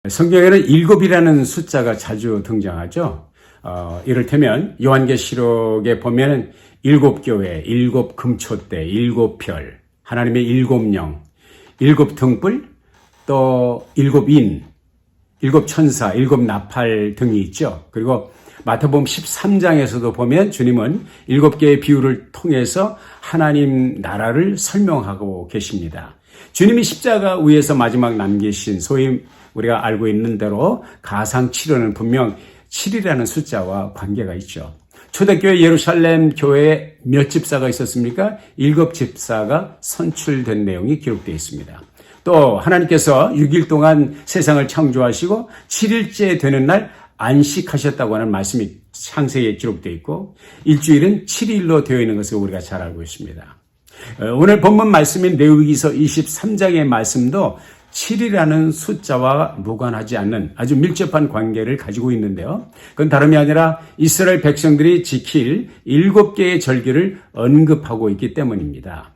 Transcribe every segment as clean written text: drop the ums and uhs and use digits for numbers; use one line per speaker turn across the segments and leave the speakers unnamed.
성경에는 7이라는 숫자가 자주 등장하죠. 이를테면 요한계시록에 보면 7교회, 7금초대, 7별, 하나님의 7영, 7등불, 또 7인, 7천사, 7나팔 등이 있죠. 그리고 마태복음 13장에서도 보면 주님은 7개의 비유를 통해서 하나님 나라를 설명하고 계십니다. 주님이 십자가 위에서 마지막 남기신 소위 우리가 알고 있는 대로 가상 7호는 분명 7이라는 숫자와 관계가 있죠. 초대교회 예루살렘 교회에 몇 집사가 있었습니까? 7집사가 선출된 내용이 기록되어 있습니다. 또 하나님께서 6일 동안 세상을 창조하시고 7일째 되는 날 안식하셨다고 하는 말씀이 창세기에 기록되어 있고 일주일은 7일로 되어 있는 것을 우리가 잘 알고 있습니다. 오늘 본문 말씀인 레위기서 23장의 말씀도 7이라는 숫자와 무관하지 않는 아주 밀접한 관계를 가지고 있는데요. 그건 다름이 아니라 이스라엘 백성들이 지킬 7개의 절기를 언급하고 있기 때문입니다.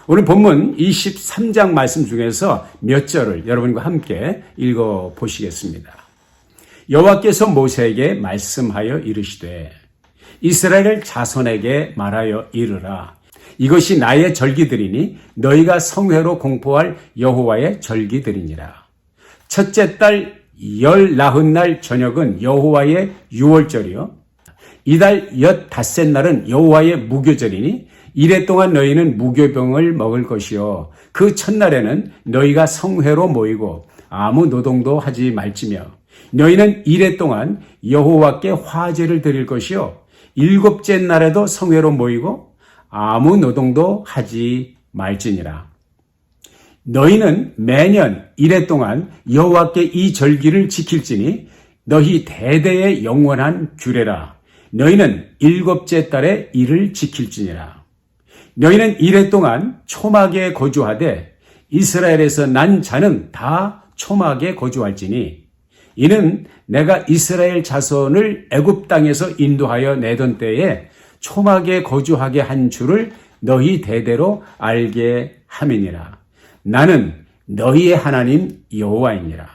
오늘 본문 23장 말씀 중에서 몇 절을 여러분과 함께 읽어보시겠습니다. 여호와께서 모세에게 말씀하여 이르시되 이스라엘 자손에게 말하여 이르라. 이것이 나의 절기들이니 너희가 성회로 공포할 여호와의 절기들이니라. 첫째 달 19날 저녁은 여호와의 유월절이요. 이달 15날은 여호와의 무교절이니 이래 동안 너희는 무교병을 먹을 것이요. 그 첫날에는 너희가 성회로 모이고 아무 노동도 하지 말지며 너희는 이래 동안 여호와께 화제를 드릴 것이요. 7째 날에도 성회로 모이고 아무 노동도 하지 말지니라. 너희는 매년 이래 동안 여호와께 이 절기를 지킬지니 너희 대대의 영원한 규례라. 너희는 7째 달에 이를 지킬지니라. 너희는 이래 동안 초막에 거주하되 이스라엘에서 난 자는 다 초막에 거주할지니 이는 내가 이스라엘 자손을 애굽 땅에서 인도하여 내던 때에 초막에 거주하게 한 줄을 너희 대대로 알게 함이니라. 나는 너희의 하나님 여호와이니라.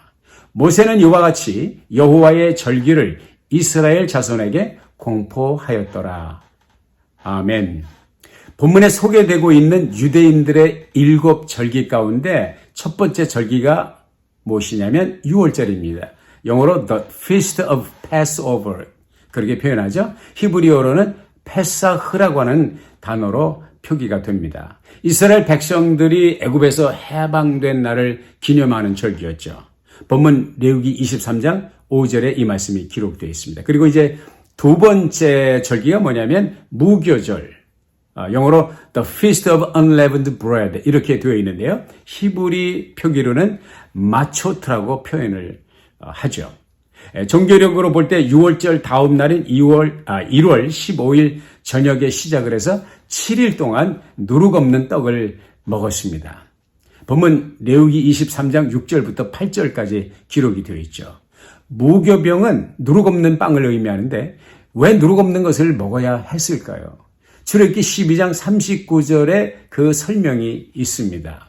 모세는 이와 같이 여호와의 절기를 이스라엘 자손에게 공포하였더라. 아멘. 본문에 소개되고 있는 유대인들의 7절기 가운데 첫 번째 절기가 무엇이냐면 유월절입니다. 영어로 The Feast of Passover 그렇게 표현하죠. 히브리어로는 페사흐라고 하는 단어로 표기가 됩니다. 이스라엘 백성들이 애굽에서 해방된 날을 기념하는 절기였죠. 본문 레위기 23장 5절에 이 말씀이 기록되어 있습니다. 그리고 이제 두 번째 절기가 뭐냐면 무교절, 영어로 The Feast of Unleavened Bread 이렇게 되어 있는데요. 히브리 표기로는 마초트라고 표현을 하죠. 종교력으로 볼 때 6월절 다음 날인 1월 15일 저녁에 시작을 해서 7일 동안 누룩 없는 떡을 먹었습니다. 본문 레위기 23장 6절부터 8절까지 기록이 되어 있죠. 무교병은 누룩 없는 빵을 의미하는데 왜 누룩 없는 것을 먹어야 했을까요? 출애굽기 12장 39절에 그 설명이 있습니다.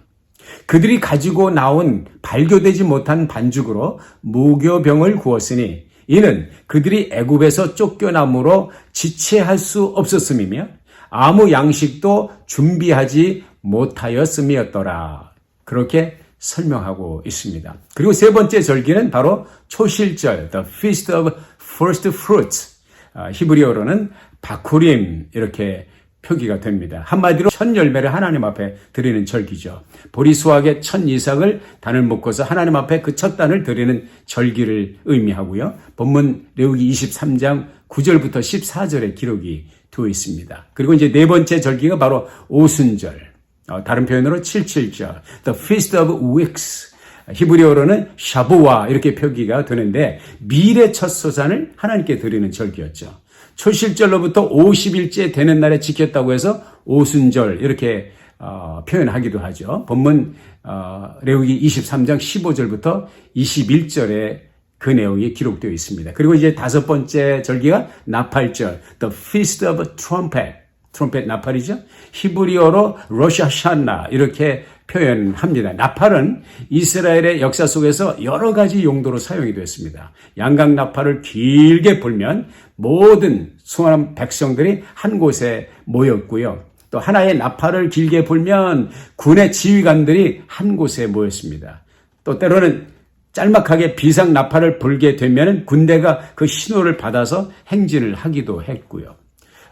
그들이 가지고 나온 발교되지 못한 반죽으로 무교병을 구웠으니 이는 그들이 애굽에서 쫓겨남으로 지체할 수 없었음이며 아무 양식도 준비하지 못하였음이었더라. 그렇게 설명하고 있습니다. 그리고 세 번째 절기는 바로 초실절, The Feast of First Fruits. 히브리어로는 바쿠림 이렇게 표기가 됩니다. 한마디로 첫 열매를 하나님 앞에 드리는 절기죠. 보리 수확의 첫 이삭을 단을 묶어서 하나님 앞에 그 첫 단을 드리는 절기를 의미하고요. 본문 레위기 23장 9절부터 14절에 기록이 되어 있습니다. 그리고 이제 네 번째 절기가 바로 오순절, 다른 표현으로 77절, The Feast of Weeks. 히브리어로는 샤부와 이렇게 표기가 되는데 밀의 첫 소산을 하나님께 드리는 절기였죠. 초실절로부터 50일째 되는 날에 지켰다고 해서 오순절 이렇게 표현하기도 하죠. 본문 레위기 23장 15절부터 21절에 그 내용이 기록되어 있습니다. 그리고 이제 다섯 번째 절기가 나팔절, The Feast of Trumpet. 트럼펫 나팔이죠. 히브리어로 로샤샤나 이렇게 표현합니다. 나팔은 이스라엘의 역사 속에서 여러 가지 용도로 사용이 됐습니다. 양각 나팔을 길게 불면 모든 수많은 백성들이 한 곳에 모였고요. 또 하나의 나팔을 길게 불면 군의 지휘관들이 한 곳에 모였습니다. 또 때로는 짤막하게 비상 나팔을 불게 되면 군대가 그 신호를 받아서 행진을 하기도 했고요.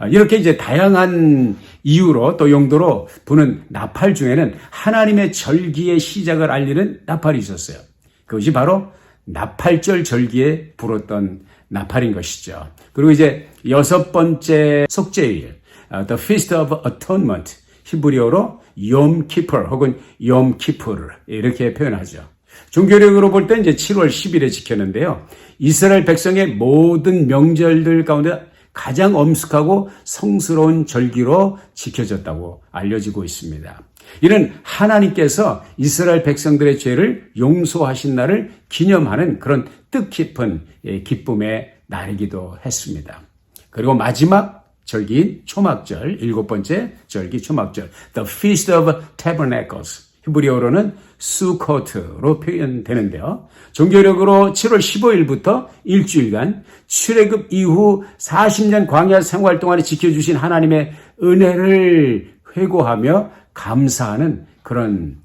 이렇게 이제 다양한 이유로 또 용도로 부는 나팔 중에는 하나님의 절기의 시작을 알리는 나팔이 있었어요. 그것이 바로 나팔절 절기에 불었던 나팔인 것이죠. 그리고 이제 6번째 속죄일, The Feast of Atonement, 히브리어로 욤 키프 혹은 욤 키프르 이렇게 표현하죠. 종교력으로 볼 때 이제 7월 10일에 지켰는데요. 이스라엘 백성의 모든 명절들 가운데 가장 엄숙하고 성스러운 절기로 지켜졌다고 알려지고 있습니다. 이는 하나님께서 이스라엘 백성들의 죄를 용서하신 날을 기념하는 그런 뜻깊은 기쁨의 날이기도 했습니다. 그리고 마지막 절기인 초막절, 7번째 절기 초막절, The Feast of Tabernacles, 히브리어로는 수코트로 표현되는데요. 종교력으로 7월 15일부터 일주일간 출애굽 이후 40년 광야 생활 동안에 지켜주신 하나님의 은혜를 회고하며 감사하는 그런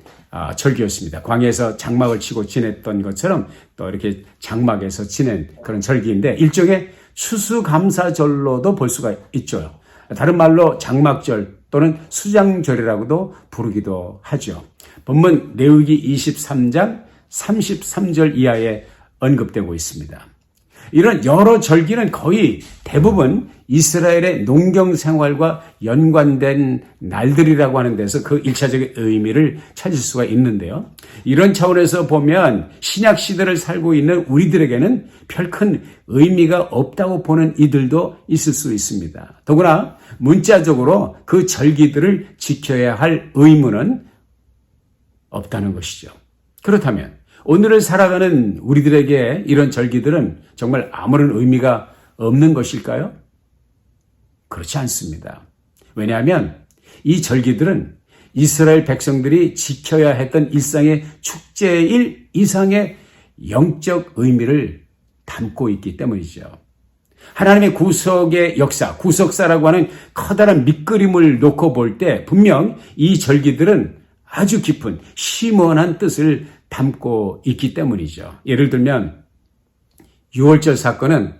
절기였습니다. 광야에서 장막을 치고 지냈던 것처럼 또 이렇게 장막에서 지낸 그런 절기인데 일종의 추수감사절로도 볼 수가 있죠. 다른 말로 장막절 또는 수장절이라고도 부르기도 하죠. 본문 레위기 23장 33절 이하에 언급되고 있습니다. 이런 여러 절기는 거의 대부분 이스라엘의 농경 생활과 연관된 날들이라고 하는 데서 그 1차적인 의미를 찾을 수가 있는데요. 이런 차원에서 보면 신약 시대를 살고 있는 우리들에게는 별 큰 의미가 없다고 보는 이들도 있을 수 있습니다. 더구나 문자적으로 그 절기들을 지켜야 할 의무는 없다는 것이죠. 그렇다면 오늘을 살아가는 우리들에게 이런 절기들은 정말 아무런 의미가 없는 것일까요? 그렇지 않습니다. 왜냐하면 이 절기들은 이스라엘 백성들이 지켜야 했던 일상의 축제일 이상의 영적 의미를 담고 있기 때문이죠. 하나님의 구속의 역사, 구속사라고 하는 커다란 밑그림을 놓고 볼 때 분명 이 절기들은 아주 깊은 심원한 뜻을 담고 있기 때문이죠. 예를 들면 6월절 사건은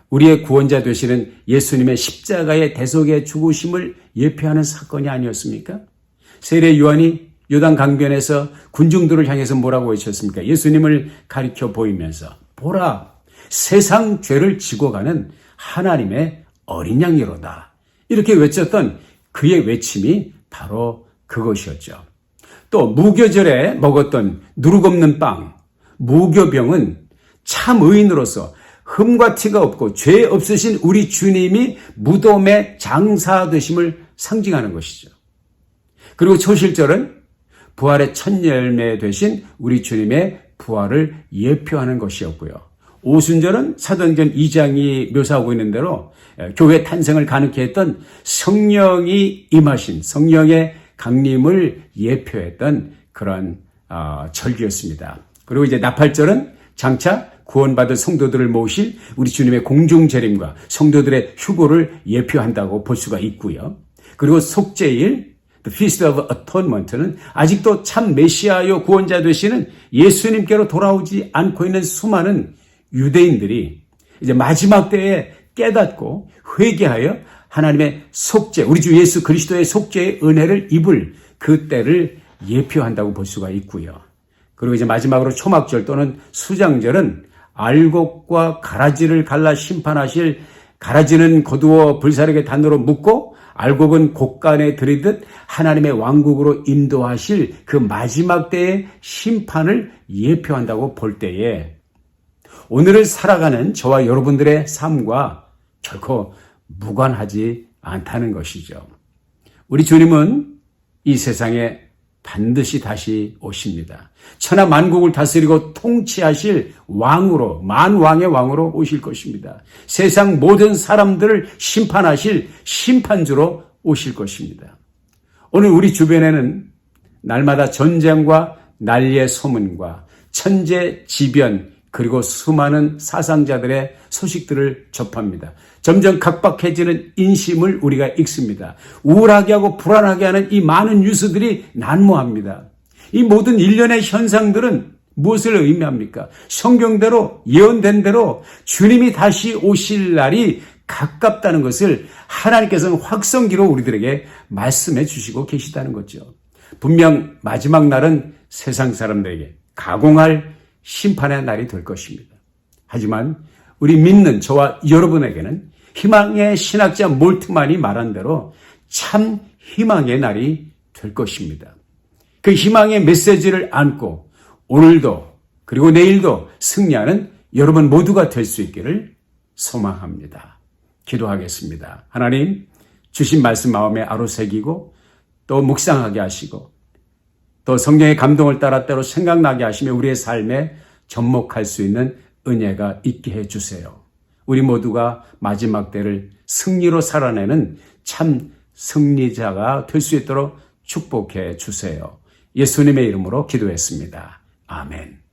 우리의 구원자 되시는 예수님의 십자가의 대속의 죽으심을 예표하는 사건이 아니었습니까? 세례 요한이 요단 강변에서 군중들을 향해서 뭐라고 외쳤습니까? 예수님을 가리켜 보이면서 보라, 세상 죄를 지고 가는 하나님의 어린 양이로다. 이렇게 외쳤던 그의 외침이 바로 그것이었죠. 또 무교절에 먹었던 누룩 없는 빵, 무교병은 참 의인으로서 흠과 티가 없고 죄 없으신 우리 주님이 무덤의 장사되심을 상징하는 것이죠. 그리고 초실절은 부활의 첫 열매 되신 우리 주님의 부활을 예표하는 것이었고요. 오순절은 사도행전 2장이 묘사하고 있는 대로 교회 탄생을 가능케 했던 성령이 임하신 성령의 강림을 예표했던 그런 절기였습니다. 그리고 이제 나팔절은 장차 구원받은 성도들을 모실 우리 주님의 공중재림과 성도들의 휴고를 예표한다고 볼 수가 있고요. 그리고 속죄일, The Feast of Atonement는 아직도 참 메시아요 구원자 되시는 예수님께로 돌아오지 않고 있는 수많은 유대인들이 이제 마지막 때에 깨닫고 회개하여 하나님의 속죄, 우리 주 예수 그리스도의 속죄의 은혜를 입을 그 때를 예표한다고 볼 수가 있고요. 그리고 이제 마지막으로 초막절 또는 수장절은 알곡과 가라지를 갈라 심판하실, 가라지는 거두어 불사르게 단으로 묶고 알곡은 곡간에 들이듯 하나님의 왕국으로 인도하실 그 마지막 때의 심판을 예표한다고 볼 때에 오늘을 살아가는 저와 여러분들의 삶과 결코 무관하지 않다는 것이죠. 우리 주님은 이 세상에 반드시 다시 오십니다. 천하 만국을 다스리고 통치하실 왕으로, 만왕의 왕으로 오실 것입니다. 세상 모든 사람들을 심판하실 심판주로 오실 것입니다. 오늘 우리 주변에는 날마다 전쟁과 난리의 소문과 천재지변 그리고 수많은 사상자들의 소식들을 접합니다. 점점 각박해지는 인심을 우리가 읽습니다. 우울하게 하고 불안하게 하는 이 많은 뉴스들이 난무합니다. 이 모든 일련의 현상들은 무엇을 의미합니까? 성경대로 예언된 대로 주님이 다시 오실 날이 가깝다는 것을 하나님께서는 확성기로 우리들에게 말씀해 주시고 계시다는 거죠. 분명 마지막 날은 세상 사람들에게 가공할 심판의 날이 될 것입니다. 하지만 우리 믿는 저와 여러분에게는 희망의 신학자 몰트만이 말한 대로 참 희망의 날이 될 것입니다. 그 희망의 메시지를 안고 오늘도 그리고 내일도 승리하는 여러분 모두가 될 수 있기를 소망합니다. 기도하겠습니다. 하나님, 주신 말씀 마음에 아로새기고 또 묵상하게 하시고 또 성령의 감동을 따라 때로 생각나게 하시며 우리의 삶에 접목할 수 있는 은혜가 있게 해주세요. 우리 모두가 마지막 때를 승리로 살아내는 참 승리자가 될 수 있도록 축복해 주세요. 예수님의 이름으로 기도했습니다. 아멘.